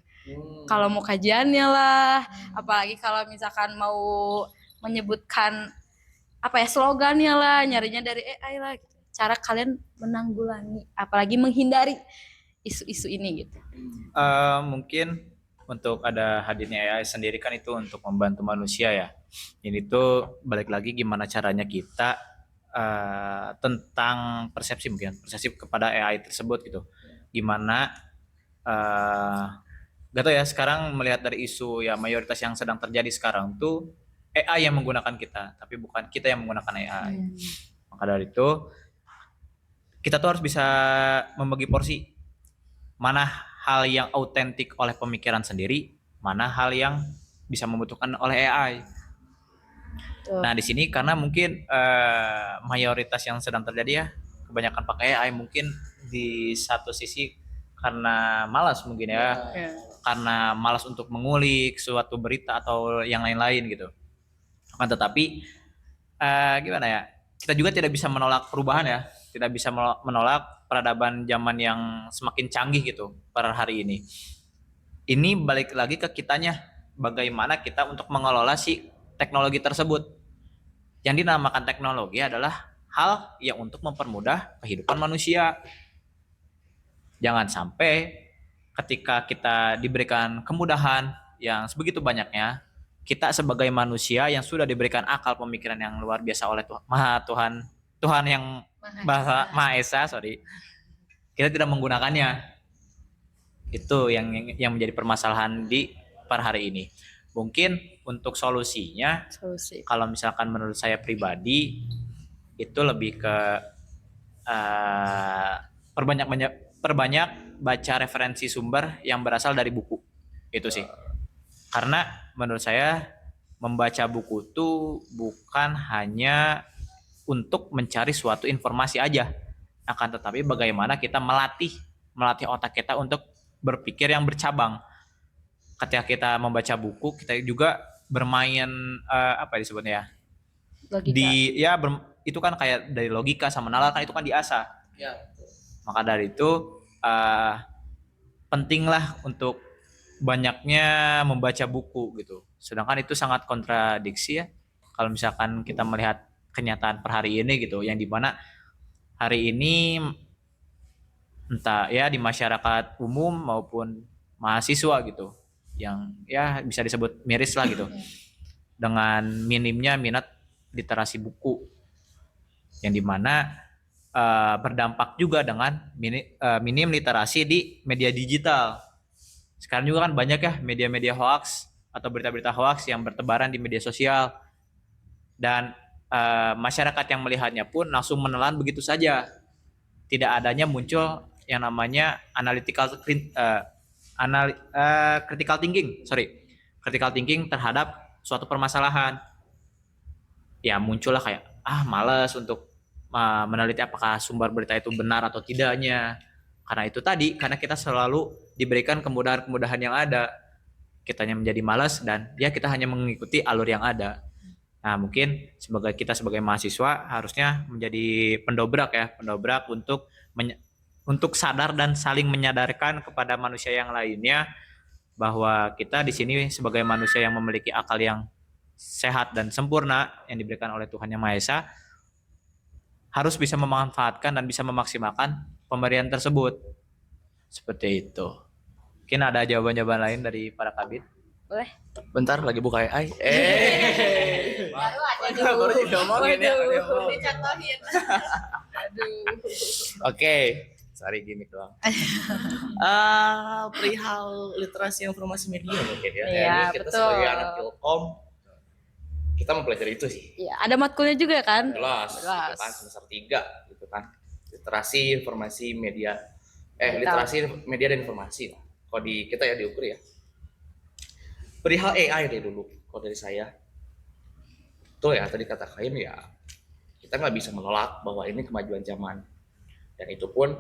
Kalau mau kajiannya lah, apalagi kalau misalkan mau menyebutkan slogannya lah, nyarinya dari AI lah gitu. Cara kalian menanggulangi apalagi menghindari isu-isu ini gitu. Mungkin untuk ada hadirnya AI sendiri kan itu untuk membantu manusia ya. Ini tuh balik lagi gimana caranya kita tentang persepsi kepada AI tersebut gitu. Gimana gak tau ya, sekarang melihat dari isu ya mayoritas yang sedang terjadi sekarang tuh AI yang menggunakan kita, tapi bukan kita yang menggunakan AI. Maka dari itu kita tuh harus bisa membagi porsi, mana hal yang autentik oleh pemikiran sendiri, mana hal yang bisa membutuhkan oleh AI. Nah di sini karena mungkin mayoritas yang sedang terjadi ya kebanyakan pakai AI, mungkin di satu sisi karena malas mungkin ya, karena malas untuk mengulik suatu berita atau yang lain-lain gitu. Akan tetapi gimana ya, kita juga tidak bisa menolak perubahan ya, tidak bisa menolak peradaban zaman yang semakin canggih gitu pada hari ini. Ini balik lagi ke kitanya, bagaimana kita untuk mengelola si teknologi tersebut. Yang dinamakan teknologi adalah hal yang untuk mempermudah kehidupan manusia. Jangan sampai ketika kita diberikan kemudahan yang sebegitu banyaknya, kita sebagai manusia yang sudah diberikan akal pemikiran yang luar biasa oleh Tuhan yang Maha Esa, kita tidak menggunakannya. Itu yang menjadi permasalahan di per hari ini. Mungkin untuk solusinya, kalau misalkan menurut saya pribadi itu lebih ke perbanyak baca referensi sumber yang berasal dari buku. Itu sih. Karena menurut saya membaca buku itu bukan hanya untuk mencari suatu informasi aja, akan tetapi bagaimana kita melatih otak kita untuk berpikir yang bercabang. Ketika kita membaca buku, kita juga bermain apa disebutnya ya? Logika. Itu kan kayak dari logika sama nalar kan itu kan diasah. Ya. Maka dari itu pentinglah untuk banyaknya membaca buku gitu. Sedangkan itu sangat kontradiksi ya. Kalau misalkan kita melihat kenyataan per hari ini gitu, yang dimana hari ini entah ya di masyarakat umum maupun mahasiswa gitu, yang ya bisa disebut miris lah gitu, dengan minimnya minat literasi buku, yang dimana berdampak juga dengan minim literasi di media digital. Sekarang juga kan banyak ya media-media hoax atau berita-berita hoax yang bertebaran di media sosial, dan masyarakat yang melihatnya pun langsung menelan begitu saja, tidak adanya muncul yang namanya critical thinking terhadap suatu permasalahan. Ya muncullah kayak malas untuk meneliti apakah sumber berita itu benar atau tidaknya. Karena itu tadi, karena kita selalu diberikan kemudahan-kemudahan yang ada, kitanya menjadi malas dan ya kita hanya mengikuti alur yang ada. Nah mungkin kita sebagai mahasiswa harusnya menjadi pendobrak untuk sadar dan saling menyadarkan kepada manusia yang lainnya bahwa kita di sini sebagai manusia yang memiliki akal yang sehat dan sempurna yang diberikan oleh Tuhan Yang Maha Esa, harus bisa memanfaatkan dan bisa memaksimalkan pemberian tersebut. Seperti itu. Mungkin ada jawaban-jawaban lain dari para kabit? Boleh. Bentar lagi buka AI. Baru ngomongin ya. dicontohin. Oke. Sorry gimmick doang. Perihal literasi informasi media mungkin ya. Iya, Kita betul. sebagai anak Ilkom, kita mempelajari itu sih. Iya, ada matkulnya juga kan? Jelas. Gitu kan, semester 3 gitu kan. Literasi informasi media. Literasi media dan informasi. Kalau di kita ya diukur ya. Perihal AI deh dulu, kalau dari saya. Betul ya, tadi kata Kaim ya, kita nggak bisa menolak bahwa ini kemajuan zaman. Dan itu pun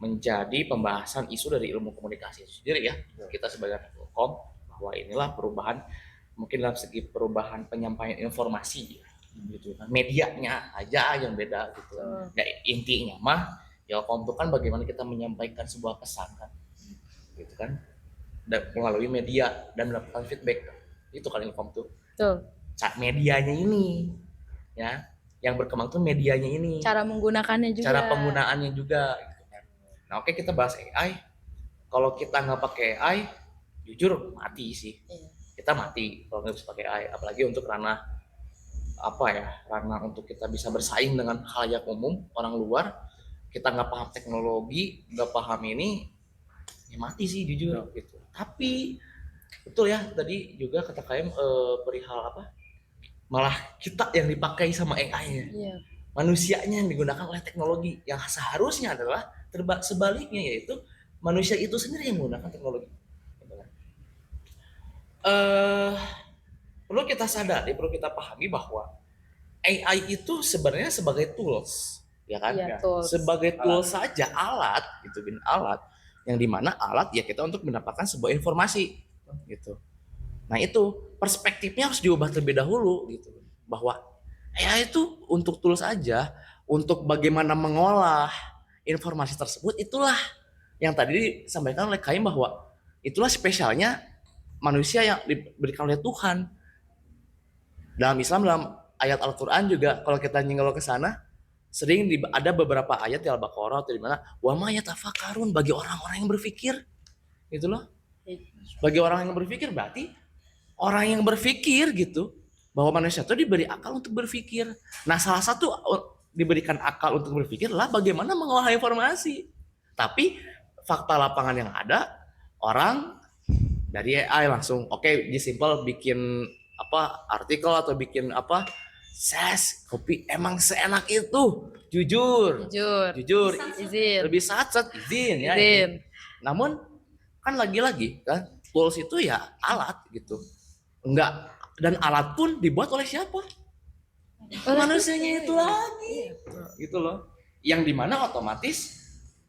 menjadi pembahasan isu dari ilmu komunikasi itu sendiri ya. Kita sebagai anak Ilkom, bahwa inilah perubahan, mungkin dalam segi perubahan penyampaian informasi gitu kan. Medianya aja yang beda gitu. Nah, intinya mah Ilkom itu kan bagaimana kita menyampaikan sebuah pesan kan. Gitu kan. Dan melalui media dan mendapatkan feedback. Itu kan Ilkom tuh. Betul. Medianya ini ya, yang berkembang tuh medianya ini. Cara menggunakannya juga. Cara penggunaannya juga gitu kan. Nah, oke, kita bahas AI. Kalau kita nggak pakai AI, jujur mati sih. Iya. Kita mati kalau nggak bisa pakai AI, apalagi untuk ranah untuk kita bisa bersaing dengan halayak umum, orang luar. Kita nggak paham teknologi, nggak paham ini, ya mati sih jujur gitu. Tapi betul ya tadi juga kata KM perihal apa? Malah kita yang dipakai sama AI-nya. Iya. Manusianya yang digunakan oleh teknologi, yang seharusnya adalah sebaliknya, yaitu manusia itu sendiri yang menggunakan teknologi. Perlu kita sadari, perlu kita pahami bahwa AI itu sebenarnya sebagai tools, ya kan? Iya, tools. Sebagai tools saja, alat gitu, alat yang dimana alat ya kita untuk mendapatkan sebuah informasi, gitu. Nah itu perspektifnya harus diubah terlebih dahulu, gitu, bahwa AI itu untuk tools saja, untuk bagaimana mengolah informasi tersebut, itulah yang tadi disampaikan oleh Kaim bahwa itulah spesialnya manusia yang diberikan oleh Tuhan. Dalam Islam, dalam ayat Al-Quran juga kalau kita nyinggol ke sana, sering ada beberapa ayat di Al-Baqarah atau di mana wa ma yatafakkarun, bagi orang-orang yang berpikir. Gitu loh. Bagi orang yang berpikir berarti orang yang berpikir gitu, bahwa manusia itu diberi akal untuk berpikir. Nah, salah satu diberikan akal untuk berpikir adalah bagaimana mengolah informasi. Tapi fakta lapangan yang ada, orang dari AI langsung disimpel bikin apa artikel atau bikin apa kopi emang seenak itu, jujur Izin. lebih satset izin ya. Namun kan lagi-lagi kan tools itu ya alat gitu, enggak, dan alat pun dibuat oleh siapa? Manusianya itu lagi gitu loh, yang dimana otomatis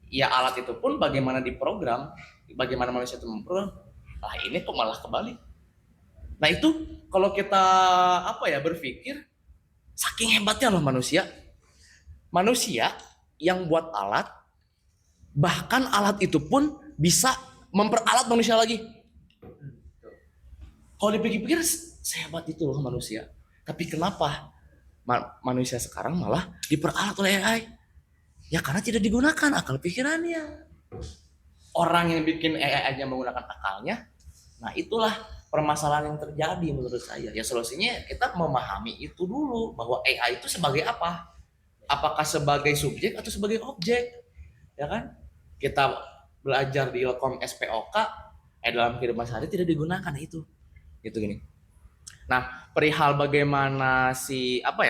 ya alat itu pun bagaimana diprogram, bagaimana manusia itu memprogram. Lah ini kok malah kebalik. Nah itu kalau kita berpikir, saking hebatnya loh manusia yang buat alat, bahkan alat itu pun bisa memperalat manusia lagi. Kalau dipikir-pikir sehebat itu loh manusia. Tapi kenapa manusia sekarang malah diperalat oleh AI? Ya karena tidak digunakan akal pikirannya. Orang yang bikin AI aja menggunakan akalnya, nah itulah permasalahan yang terjadi menurut saya. Ya solusinya kita memahami itu dulu, bahwa AI itu sebagai apa? Apakah sebagai subjek atau sebagai objek? Ya kan? Kita belajar di Ilkom SPOK, dalam kehidupan sehari tidak digunakan itu. Gitu gini. Nah, perihal bagaimana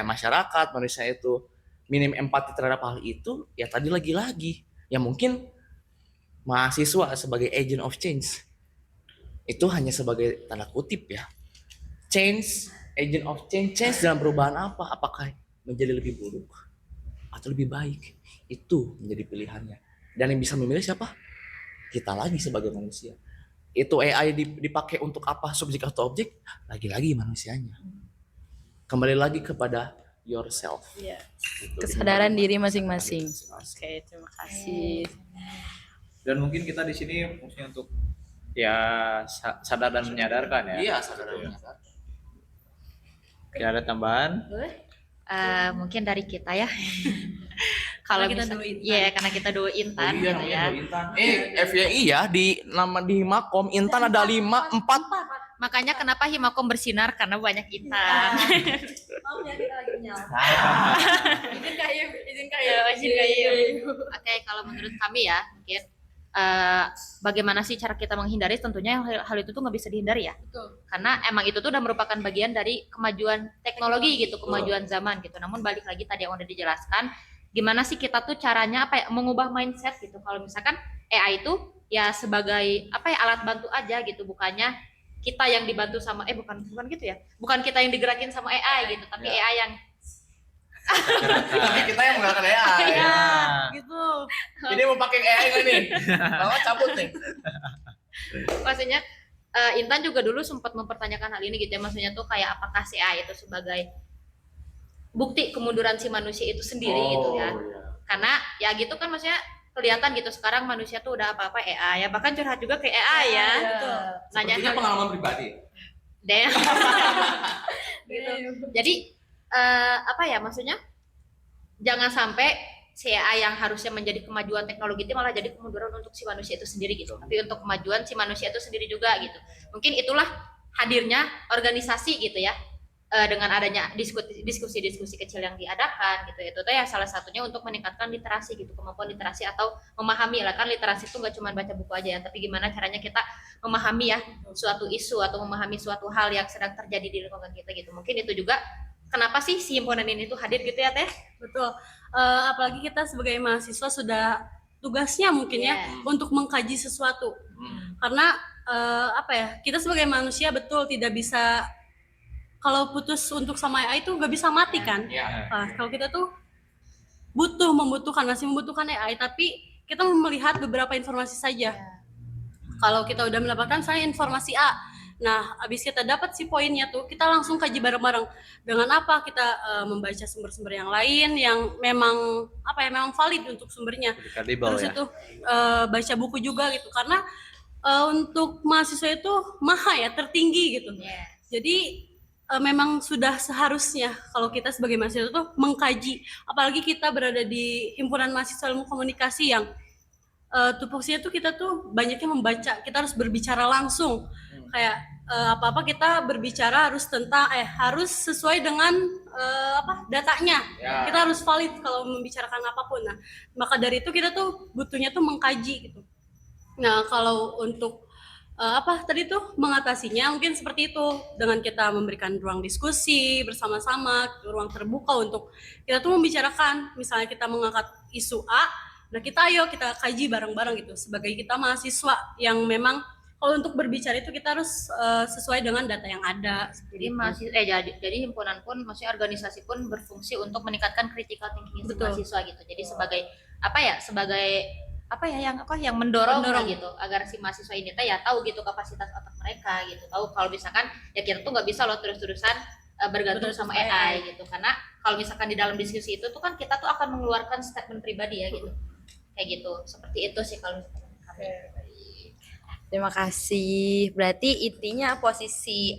masyarakat, manusia itu minim empati terhadap hal itu, ya tadi lagi-lagi, ya mungkin mahasiswa sebagai agent of change itu hanya sebagai tanda kutip ya. Agent of change dalam perubahan apa? Apakah menjadi lebih buruk atau lebih baik? Itu menjadi pilihannya. Dan yang bisa memilih siapa? Kita lagi sebagai manusia. Itu AI dipakai untuk apa? Subjek atau objek? Lagi-lagi manusianya. Kembali lagi kepada yourself. Iya. Gitu. Kesadaran diri masing-masing. Oke, terima kasih. Dan mungkin kita di sini fungsinya untuk ya sadar dan menyadarkan ya. Iya, sadar dan menyadar. Oke, ada tambahan? Mungkin dari kita ya. Kalau Karena kita bisa, dua Intan. iya karena kita dua Intan Iya, gitu ya. Intan. FYI ya di Himakom Intan ada 4. Makanya kenapa Himakom bersinar karena banyak Intan. Izin kayu. Oke, kalau menurut kami ya mungkin bagaimana sih cara kita menghindari, tentunya hal itu tuh nggak bisa dihindari ya. Betul. Karena emang itu tuh udah merupakan bagian dari kemajuan teknologi gitu, kemajuan zaman gitu. Namun balik lagi tadi yang udah dijelaskan, gimana sih kita tuh caranya mengubah mindset gitu. Kalau misalkan AI itu ya sebagai alat bantu aja gitu, bukannya kita yang dibantu sama bukan gitu ya. Bukan kita yang digerakin sama AI gitu, tapi AI yang Tapi kita yang menggunakan AI. ya, Gitu. Jadi mau pakai AI nggak nih? Kalau cabut nih. maksudnya Intan juga dulu sempat mempertanyakan hal ini gitu ya, maksudnya tuh kayak apakah si AI itu sebagai bukti kemunduran si manusia itu sendiri gitu ya. Iya. Karena ya gitu kan, maksudnya kelihatan gitu sekarang manusia tuh udah apa-apa AI ya, bahkan curhat juga ke AI ya. Betul. Nanya Sepertinya pengalaman pribadi. deh. Gitu. Jadi maksudnya jangan sampai si AI yang harusnya menjadi kemajuan teknologi itu malah jadi kemunduran untuk si manusia itu sendiri gitu. Tapi untuk kemajuan si manusia itu sendiri juga gitu. Mungkin itulah hadirnya organisasi gitu ya. dengan adanya diskusi-diskusi kecil yang diadakan gitu, itu tuh ya salah satunya untuk meningkatkan literasi gitu, kemampuan literasi atau memahami lah, kan literasi itu nggak cuma baca buku aja ya, tapi gimana caranya kita memahami ya suatu isu atau memahami suatu hal yang sedang terjadi di lingkungan kita gitu. Mungkin itu juga kenapa sih si himpunan ini tuh hadir gitu ya Teh? Betul. Apalagi kita sebagai mahasiswa sudah tugasnya mungkin ya untuk mengkaji sesuatu. Karena apa ya, kita sebagai manusia betul tidak bisa, kalau putus untuk sama AI itu nggak bisa mati kan. Kalau kita tuh masih membutuhkan AI, tapi kita melihat beberapa informasi saja. Kalau kita udah mendapatkan saya informasi A, nah habis kita dapat si poinnya tuh, kita langsung kaji bareng-bareng. Dengan apa kita membaca sumber-sumber yang lain yang memang memang valid untuk sumbernya. Terus itu baca buku juga gitu, karena untuk mahasiswa itu mahal ya, tertinggi gitu. Jadi memang sudah seharusnya kalau kita sebagai mahasiswa itu mengkaji, apalagi kita berada di himpunan mahasiswa ilmu komunikasi yang tupoksinya tuh kita tuh banyaknya membaca, kita harus berbicara langsung, kayak apa-apa kita berbicara harus harus sesuai dengan datanya, kita harus valid kalau membicarakan apapun. Nah maka dari itu kita tuh butuhnya tuh mengkaji gitu. Nah kalau untuk tadi tuh mengatasinya mungkin seperti itu, dengan kita memberikan ruang diskusi bersama-sama, ruang terbuka untuk kita tuh membicarakan, misalnya kita mengangkat isu A, nah kita kaji bareng-bareng gitu, sebagai kita mahasiswa yang memang kalau untuk berbicara itu kita harus sesuai dengan data yang ada. Jadi himpunan pun, maksudnya organisasi pun berfungsi untuk meningkatkan critical thinking mahasiswa gitu. Jadi sebagai yang mendorong. Gitu, agar si mahasiswa ini ya tahu gitu kapasitas otak mereka gitu, tahu kalau misalkan ya kita tuh nggak bisa loh terus-terusan bergantung sama AI gitu, karena kalau misalkan di dalam diskusi itu tuh kan kita tuh akan mengeluarkan statement pribadi ya gitu, kayak gitu. Seperti itu sih kalau misalkan kami. Terima kasih. Berarti intinya posisi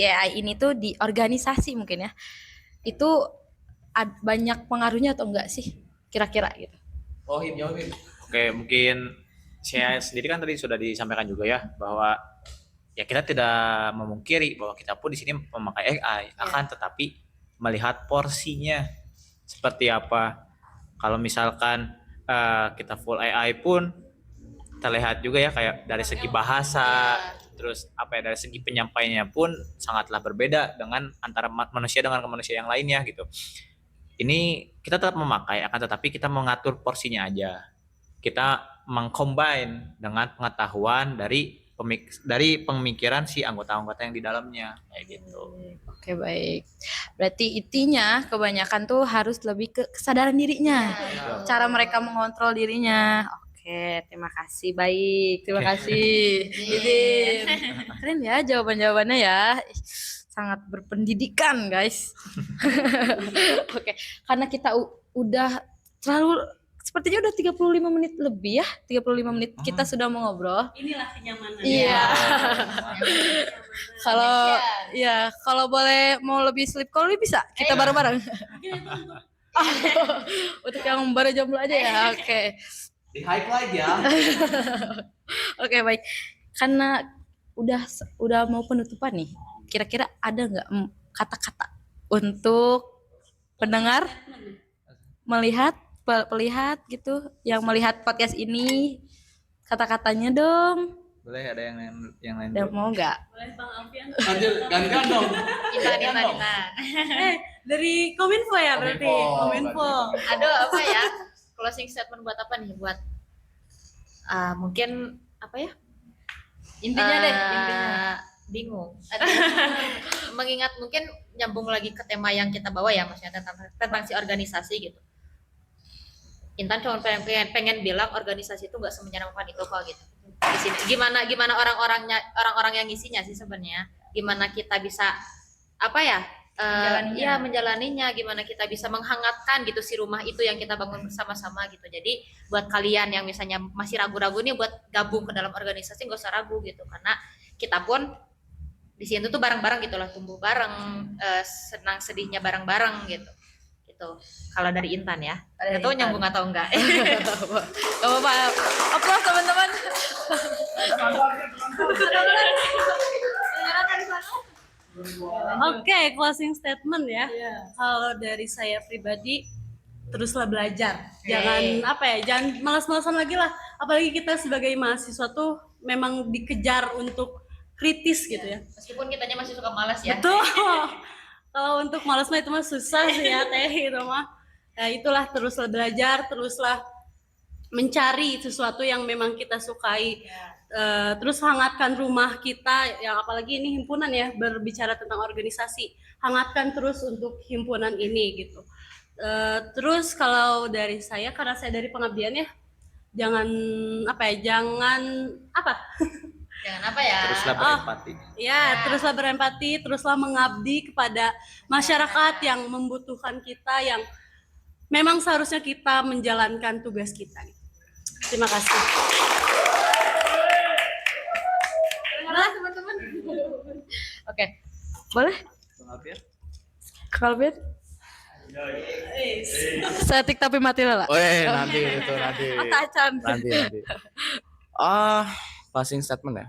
AI ini tuh di organisasi mungkin ya, itu banyak pengaruhnya atau enggak sih kira-kira gitu? Jawabin. Oke, mungkin saya sendiri kan tadi sudah disampaikan juga ya, bahwa ya kita tidak memungkiri bahwa kita pun di sini memakai AI, akan tetapi melihat porsinya seperti apa. Kalau misalkan kita full AI pun terlihat juga ya, kayak dari segi bahasa, terus dari segi penyampaiannya pun sangatlah berbeda dengan antara manusia dengan manusia yang lainnya gitu. Ini kita tetap memakai, akan tetapi kita mengatur porsinya aja. Kita mengcombine dengan pengetahuan dari pemikiran si anggota-anggota yang di dalamnya, kayak gitu. Oke, baik. Berarti intinya kebanyakan tuh harus lebih ke kesadaran dirinya, cara mereka mengontrol dirinya. Oke, terima kasih. Baik, terima kasih. Izin. Keren ya jawaban-jawabannya ya. Sangat berpendidikan, guys. Oke, karena kita udah sepertinya udah 35 menit lebih ya. 35 menit kita sudah mengobrol. Inilah kenyamanan. Iya. Kalau boleh mau lebih sleep call bisa. Kita bareng-bareng. Untuk yang baru jomblo aja ya. Oke. Di hype aja. Oke, baik. Karena udah mau penutupan nih. Kira-kira ada nggak kata-kata untuk pendengar melihat gitu, yang melihat podcast ini, kata-katanya dong. Boleh, ada yang lain? Mau nggak? Boleh Bang Alfian. Gantian dong. Intan. Dari Kominfo ya berarti. Kominfo. Aduh, apa ya? Closing statement buat apa nih? Buat mungkin apa ya? Intinya bingung. Mengingat mungkin nyambung lagi ke tema yang kita bawa ya, maksudnya tentang si organisasi gitu. Intan cuma pengen bilang organisasi itu nggak semenyeramkan itu kok gitu. Di sini gimana orang yang ngisinya sih sebenarnya. Gimana kita bisa menjalaninya, gimana kita bisa menghangatkan gitu si rumah itu yang kita bangun bersama-sama gitu. Jadi buat kalian yang misalnya masih ragu-ragu nih buat gabung ke dalam organisasi, nggak usah ragu gitu, karena kita pun di sini tuh bareng-bareng gitulah, tumbuh bareng, senang sedihnya bareng-bareng gitu. Kalau dari Intan ya, nggak tahu nyambung atau enggak. Gak apa-apa. Aplaus teman-teman. Oke, closing statement ya. Kalau dari saya pribadi, teruslah belajar. Jangan jangan malas-malasan lagi lah. Apalagi kita sebagai mahasiswa tuh memang dikejar untuk kritis gitu ya. Meskipun kitanya masih suka malas ya. Betul. Kalau untuk malas mah itu mah susah sih ya teh itu mah. Nah, itulah teruslah belajar, teruslah mencari sesuatu yang memang kita sukai. Terus hangatkan rumah kita, yang apalagi ini himpunan ya, berbicara tentang organisasi, hangatkan terus untuk himpunan ini gitu. Terus kalau dari saya, karena saya dari pengabdian ya, jangan jangan Teruslah berempati. teruslah berempati, teruslah mengabdi kepada masyarakat yang membutuhkan kita, yang memang seharusnya kita menjalankan tugas kita. Terima kasih. Teman-teman. Oke. Boleh? Kalbit. Setik tapi mati lah. Nanti. Tacan. Nanti. Closing statement ya.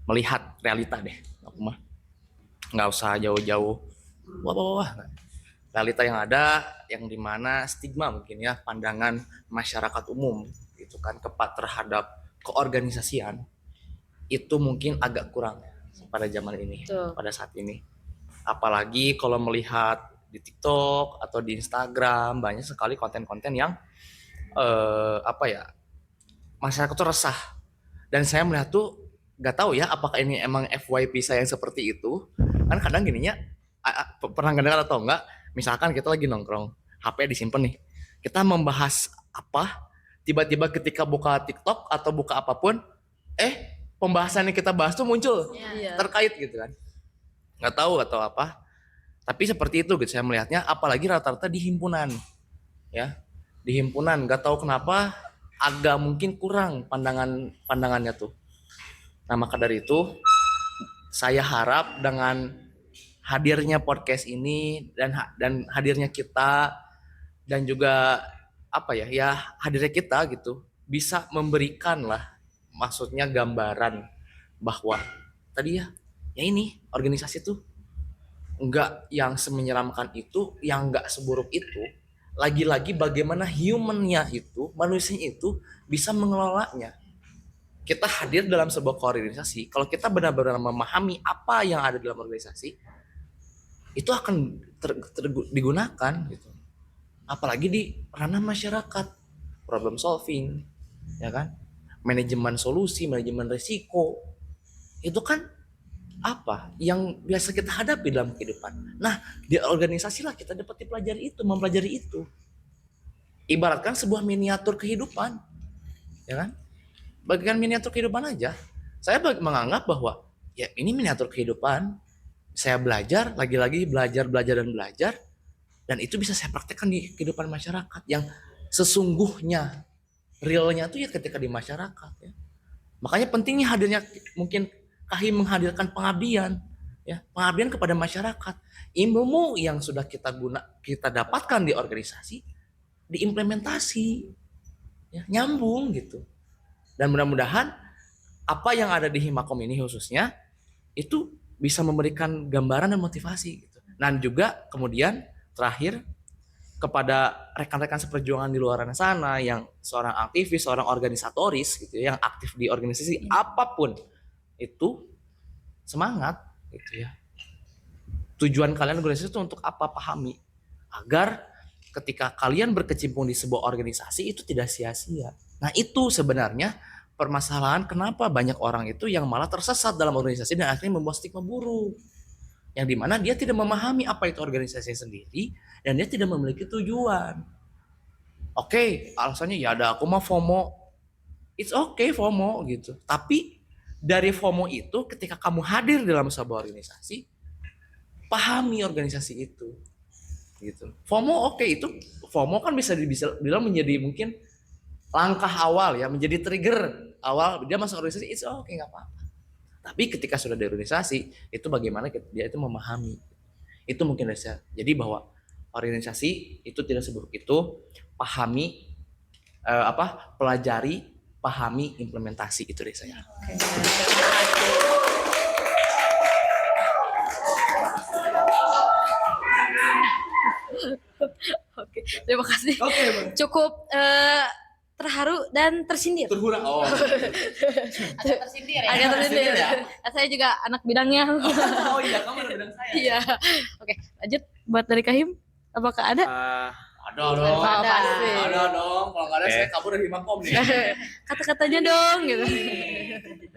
Melihat realita deh. Aku mah nggak usah jauh-jauh. Wah. Realita yang ada, yang dimana stigma mungkin ya, pandangan masyarakat umum itu kan terhadap keorganisasian itu mungkin agak kurang pada zaman ini, pada saat ini. Apalagi kalau melihat di TikTok atau di Instagram, banyak sekali konten-konten yang masyarakat tuh resah. Dan saya melihat tuh nggak tahu ya apakah ini emang FYP saya yang seperti itu. Kan kadang gininya pernah dengar atau enggak, misalkan kita lagi nongkrong, HP disimpan nih. Kita membahas apa, tiba-tiba ketika buka TikTok atau buka apapun, pembahasan yang kita bahas tuh muncul terkait gitu kan. Nggak tahu atau apa. Tapi seperti itu gitu saya melihatnya, apalagi rata-rata di himpunan. Ya. Di himpunan nggak tahu kenapa agak mungkin kurang pandangannya tuh. Nah, maka dari itu saya harap dengan hadirnya podcast ini dan hadirnya kita dan juga hadirnya kita gitu bisa memberikan lah, maksudnya gambaran bahwa tadi ya ini organisasi tuh enggak yang semenyeramkan itu, yang enggak seburuk itu. Lagi-lagi bagaimana humannya itu, manusianya itu bisa mengelolanya. Kita hadir dalam sebuah organisasi, kalau kita benar-benar memahami apa yang ada dalam organisasi, itu akan digunakan gitu. Apalagi di ranah masyarakat, problem solving, ya kan? Manajemen solusi, manajemen risiko. Itu kan apa yang biasa kita hadapi dalam kehidupan. Nah, di organisasi lah kita dapat mempelajari itu. Ibaratkan sebuah miniatur kehidupan, ya kan? Bagikan miniatur kehidupan aja. Saya menganggap bahwa ya ini miniatur kehidupan. Saya belajar, lagi-lagi belajar dan itu bisa saya praktekkan di kehidupan masyarakat yang sesungguhnya realnya itu ya ketika di masyarakat ya. Makanya pentingnya hadirnya mungkin Kahim menghadirkan pengabdian ya, pengabdian kepada masyarakat. Ilmu yang sudah kita dapatkan di organisasi diimplementasi ya, nyambung gitu. Dan mudah-mudahan apa yang ada di Himakom ini khususnya itu bisa memberikan gambaran dan motivasi gitu. Dan juga kemudian terakhir kepada rekan-rekan seperjuangan di luar sana yang seorang aktivis, seorang organisatoris gitu ya, yang aktif di organisasi apapun itu, semangat gitu ya. Tujuan kalian organisasi itu untuk apa, pahami agar ketika kalian berkecimpung di sebuah organisasi itu tidak sia-sia. Nah, itu sebenarnya permasalahan kenapa banyak orang itu yang malah tersesat dalam organisasi dan akhirnya membuat stigma buruk. Yang dimana dia tidak memahami apa itu organisasi sendiri dan dia tidak memiliki tujuan. Oke, alasannya ya ada aku mah FOMO. It's okay FOMO gitu. Tapi dari FOMO itu ketika kamu hadir dalam sebuah organisasi, pahami organisasi itu. Gitu. FOMO oke, itu FOMO kan bisa bilang menjadi mungkin langkah awal ya, menjadi trigger awal dia masuk organisasi, it's okay, nggak apa-apa. Tapi ketika sudah di organisasi, itu bagaimana dia itu memahami. Itu mungkin dasar. Jadi bahwa organisasi itu tidak seburuk itu, pahami pelajari, pahami, implementasi, itu dari saya. Terima kasih. Oke, Bang. Cukup terharu dan tersindir. Terhura. Oh. Agak tersindir ya. Agak tersindir. ya? Saya juga anak bidangnya. Oh iya, kamu ada bilang saya. Iya. Oke, lanjut buat dari Kahim. Apakah ada? Ada dong. Oh, pasti. Ada dong. Kalau nggak ada Oke. saya kabur dari Himakom nih. Kata-katanya dong gitu.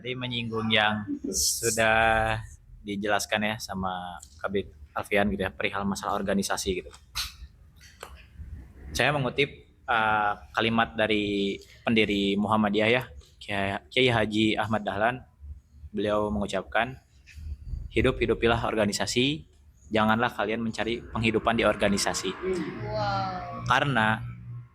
Tadi menyinggung yang sudah dijelaskan ya sama Kabit Alfian gitu ya, perihal masalah organisasi gitu. Saya mengutip kalimat dari pendiri Muhammadiyah ya, Kiai Haji Ahmad Dahlan. Beliau mengucapkan, hidup-hidupilah organisasi, janganlah kalian mencari penghidupan di organisasi. Wow. Karena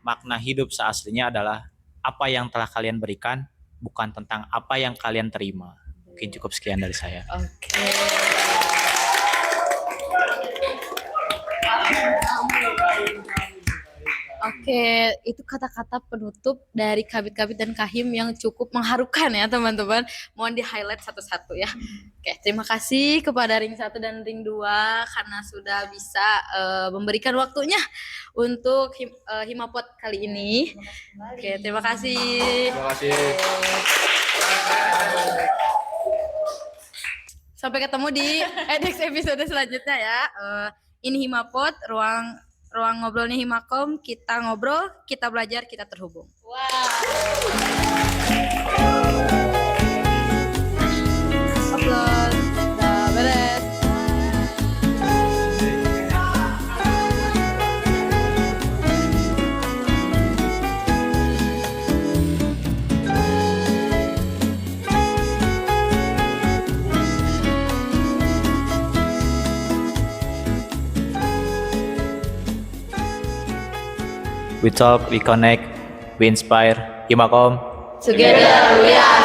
makna hidup seaslinya adalah apa yang telah kalian berikan, bukan tentang apa yang kalian terima. Mungkin cukup sekian dari saya. Oke, itu kata-kata penutup dari Kabit-Kabit dan Kahim yang cukup mengharukan ya teman-teman. Mohon di-highlight satu-satu ya. Oke, terima kasih kepada Ring 1 dan Ring 2 karena sudah bisa memberikan waktunya untuk Himapot kali ini. Oke, terima kasih. Terima kasih. Sampai ketemu di next episode selanjutnya ya. Ini Himapot, ruang ngobrolnya Himakom. Kita ngobrol, kita belajar, kita terhubung. Upload, udah beres. We talk, we connect, we inspire. Himakom. Together we are